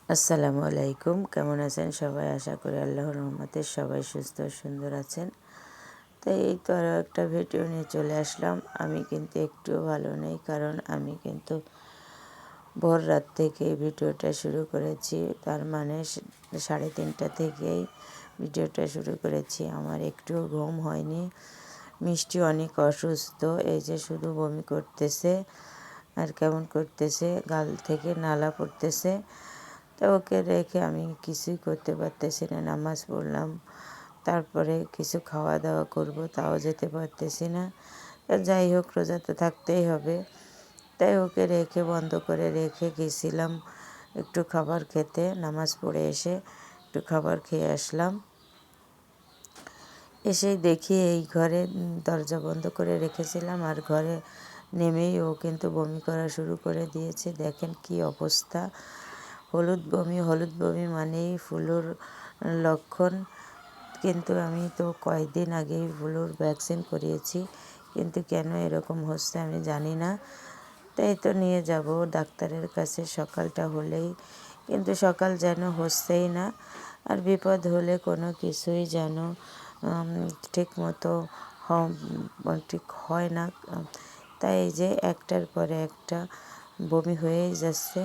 আসসালামু আলাইকুম। কেমন আছেন সবাই? আশা করি আল্লাহর রহমতে সবাই সুস্থ সুন্দর আছেন। তো এই তো আরও একটা ভিডিও নিয়ে চলে আসলাম। আমি কিন্তু একটুও ভালো নেই, কারণ আমি কিন্তু ভোর রাত থেকে ভিডিওটা শুরু করেছি। তার মানে 3:30 থেকেই ভিডিওটা শুরু করেছি। আমার একটুও ঘুম হয়নি। মিষ্টি অনেক অসুস্থ, এই যে শুধু বমি করতেছে আর কেমন করতেছে, গাল থেকে নালা পড়তেছে। তো ওকে রেখে আমি কিছুই করতে পারতেছি না। নামাজ পড়লাম, তারপরে কিছু খাওয়া দাওয়া করব, তাও যেতে পারতেছি না। যাই হোক, রোজা তো থাকতেই হবে। তাই ওকে রেখে বন্ধ করে রেখে গেছিলাম একটু খাবার খেতে। নামাজ পড়ে এসে একটু খাবার খেয়ে আসলাম। এসেই দেখি এই ঘরে দরজা বন্ধ করে রেখেছিলাম, আর ঘরে নেমেই ও কিন্তু বমি করা শুরু করে দিয়েছে। দেখেন কি অবস্থা! হলুদ বমি মানেই ফ্লুর লক্ষণ। কিন্তু আমি তো কয়েকদিন আগেই ফ্লুর ভ্যাকসিন করিয়েছি, কিন্তু কেন এরকম হচ্ছে আমি জানি না। তাই তো নিয়ে যাব ডাক্তারের কাছে সকালটা হলেই, কিন্তু সকাল যেন হচ্ছেই না। আর বিপদ হলে কোনো কিছুই যেন ঠিক মতো ঠিক হয় না। তাই এই যে একটার পরে একটা বমি হয়েই যাচ্ছে,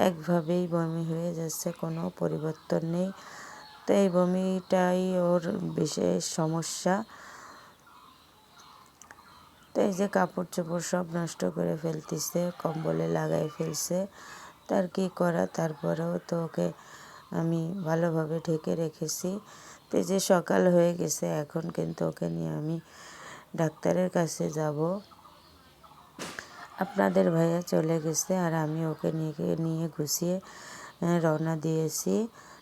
একভাবেই বমি হয়ে যাচ্ছে, কোনো পরিবর্তন নেই। তো এই বমিটাই ওর বিশেষ সমস্যা। তো এই যে কাপড় চোপড় সব নষ্ট করে ফেলতেছে, কম্বলে লাগাই ফেলছে। তার কি করা, তারপরেও তো ওকে আমি ভালোভাবে ঢেকে রেখেছি। তো এই যে সকাল হয়ে গেছে, এখন কিন্তু ওকে নিয়ে আমি ডাক্তারের কাছে যাব। আপনাদের ভাইয়া চলে গেছে, আর আমি ওকে নিয়ে গুছিয়ে রওনা দিয়েছি।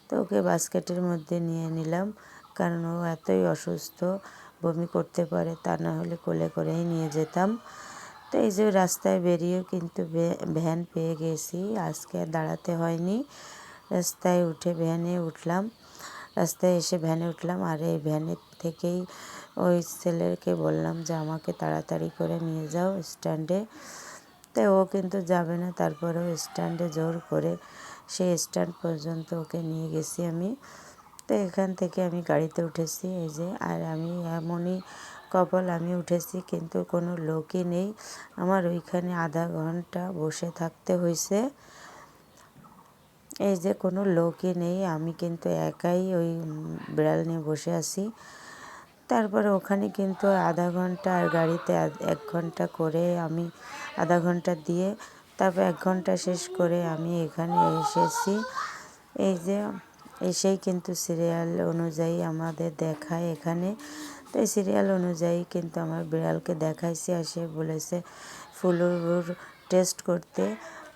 তো ওকে বাস্কেটের মধ্যে নিয়ে নিলাম, কারণ ও এতই অসুস্থ, বমি করতে পারে, তা না হলে কোলে করেই নিয়ে যেতাম। তো এই যে রাস্তায় বেরিয়েও কিন্তু ভ্যান পেয়ে গেছি, আজকে আর দাঁড়াতে হয়নি। রাস্তায় উঠে ভ্যানে উঠলাম, রাস্তায় এসে ভ্যানে উঠলাম, আর এই ভ্যানের থেকেই ওই ছেলেকে বললাম যে আমাকে তাড়াতাড়ি করে নিয়ে যাও স্ট্যান্ডে। তাই ও কিন্তু যাবে না, তারপরেও স্ট্যান্ডে জোর করে সেই স্ট্যান্ড পর্যন্ত ওকে নিয়ে গেছি আমি। তো এখান থেকে আমি গাড়িতে উঠেছি, এই যে, আর আমি এমনই কপাল, আমি উঠেছি কিন্তু কোনো লোকই নেই। আমার ওইখানে আধা ঘন্টা বসে থাকতে হয়েছে। এই যে কোনো লোকই নেই, আমি কিন্তু একাই ওই বিড়াল নিয়ে বসে আছি। তারপরে ওখানে কিন্তু আধা ঘন্টা, আর গাড়িতে 1 ঘন্টা করে আমি আধা ঘন্টা দিয়ে তারপর 1 ঘন্টা শেষ করে আমি এখানে এসেছি। এই যে এসেই কিন্তু সিরিয়াল অনুযায়ী আমাদের দেখায় এখানে। তো এই সিরিয়াল অনুযায়ী কিন্তু আমার বিড়ালকে দেখাইছি, আর সে বলেছে ফ্লুর টেস্ট করতে।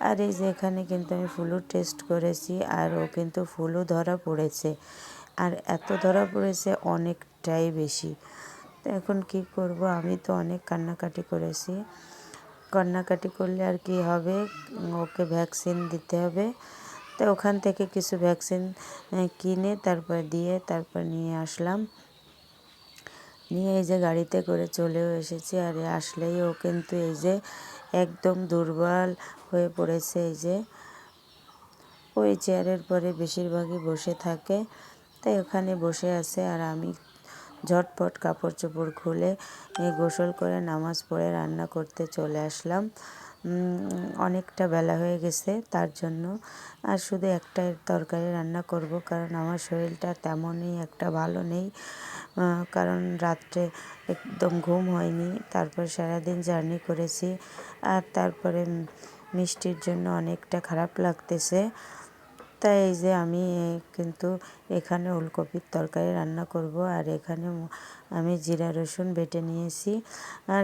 আর এই যে এখানে কিন্তু আমি ফ্লুর টেস্ট করেছি, আর ও কিন্তু ফ্লু ধরা পড়েছে, আর এত ধরা পড়েছে অনেকটাই বেশি। তো এখন কি করব, আমি তো অনেক কান্নাকাটি করেছি। কান্নাকাটি করলে আর কি হবে, ওকে ভ্যাকসিন দিতে হবে। তো ওখান থেকে কিছু ভ্যাকসিন কিনে তারপর দিয়ে তারপর নিয়ে আসলাম। নিয়ে এই যে গাড়িতে করে চলেও এসেছি, আর আসলেই ও কিন্তু এই যে একদম দুর্বল হয়ে পড়েছে। এই যে ওই চেয়ারের পরে বেশিরভাগই বসে থাকে, তাই ওখানে বসে আছে। আর আমি ঝটপট কাপড় চোপড় খুলে গোসল করে নামাজ পড়ে রান্না করতে চলে আসলাম। অনেকটা বেলা হয়ে গেছে তার জন্য। আর শুধু একটা তরকারি রান্না করব, কারণ আমার শরীরটা তেমনই একটা ভালো নেই। কারণ রাত্রে একদম ঘুম হয়নি, তারপর সারাদিন জার্নি করেছি, আর তারপরে মিষ্টির জন্য অনেকটা খারাপ লাগতেছে। তাই এই যে আমি কিন্তু এখানে ওলকপির তরকারি রান্না করব, আর এখানে আমি জিরা রসুন বেটে নিয়েছি, আর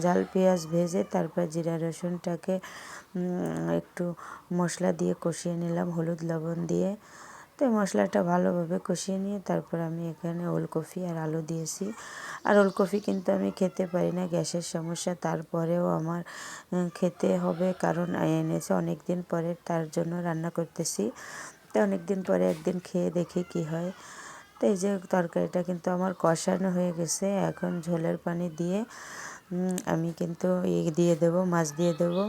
ঝাল পেঁয়াজ ভেজে তারপর জিরা রসুনটাকে একটু মশলা দিয়ে কষিয়ে নিলাম, হলুদ লবণ দিয়ে। তো মশলাটা ভালোভাবে কষিয়ে নিয়ে তারপর আমি এখানে ওলকপি আর আলু দিয়েছি। আর ওলকপি কিন্তু আমি খেতে পারি না, গ্যাসের সমস্যা, তারপরেও আমার খেতে হবে, কারণ এনেছে অনেক দিন পরে, তার জন্য রান্না করতেছি। তো অনেক দিন পরে একদিন খেয়ে দেখি কি হয়। তো এই যে তরকারিটা কিন্তু আমার কষানো হয়ে গেছে, এখন ঝোলের পানি দিয়ে আমি কিন্তু দিয়ে দেবো, মাছ দিয়ে দেবো।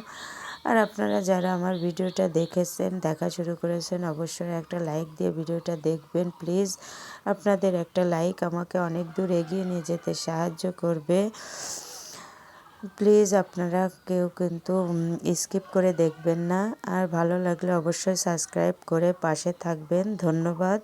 আর আপনারা যারা আমার ভিডিওটা দেখা শুরু করেছেন অবশ্যই একটা লাইক দিয়ে ভিডিওটা দেখবেন প্লিজ। আপনাদের একটা লাইক আমাকে অনেক দূর এগিয়ে নিয়ে যেতে সাহায্য করবে। প্লিজ আপনারা কেউ কিন্তু স্কিপ করে দেখবেন না। আর ভালো লাগলে অবশ্যই সাবস্ক্রাইব করে পাশে থাকবেন। ধন্যবাদ।